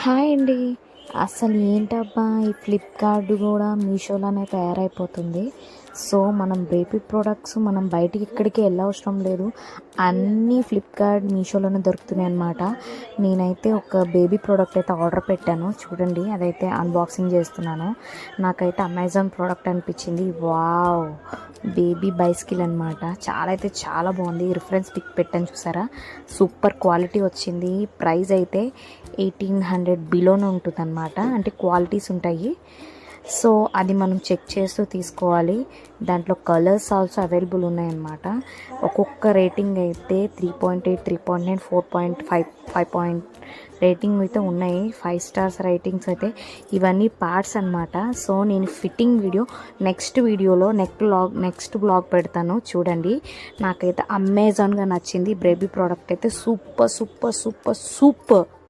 Hi అండి. అసలు ఏంటబ్బా ఈ ఫ్లిప్‌కార్ట్ కూడా మీషోలానే తయారైపోతుంది. సో, మనం బేబీ ప్రొడక్ట్స్ మనం బయటికి ఎక్కడికి వెళ్ళవసరం లేదు. అన్నీ ఫ్లిప్‌కార్ట్, మీషోలోనే దొరుకుతున్నాయన్నమాట. నేనైతే ఒక బేబీ ప్రోడక్ట్ అయితే ఆర్డర్ పెట్టాను. చూడండి అదైతే అన్బాక్సింగ్ చేస్తున్నాను. నాకైతే అమెజాన్ ప్రోడక్ట్ అనిపించింది. వావ్! బేబీ బైసికిల్ అనమాట. చాలా బాగుంది. రిఫరెన్స్ పిక్ పెట్టాను చూసారా, సూపర్ క్వాలిటీ వచ్చింది. ప్రైస్ అయితే 1800 బిలోనే ఉంటుందన్నమాట. అంటే క్వాలిటీస్ ఉంటాయి. సో అది మనం చెక్ చేస్తూ తీసుకోవాలి. దాంట్లో కలర్స్ ఆల్సో అవైలబుల్ ఉన్నాయన్నమాట. ఒక్కొక్క రేటింగ్ అయితే 3.8, 3.9, 4.5, 5 రేటింగ్ అయితే ఉన్నాయి. 5 స్టార్స్ రేటింగ్స్ అయితే. ఇవన్నీ పార్ట్స్ అనమాట. సో నేను ఫిట్టింగ్ వీడియో నెక్స్ట్ బ్లాగ్ పెడతాను చూడండి. నాకైతే అమెజాన్గా నచ్చింది. బేబీ ప్రోడక్ట్ అయితే సూపర్.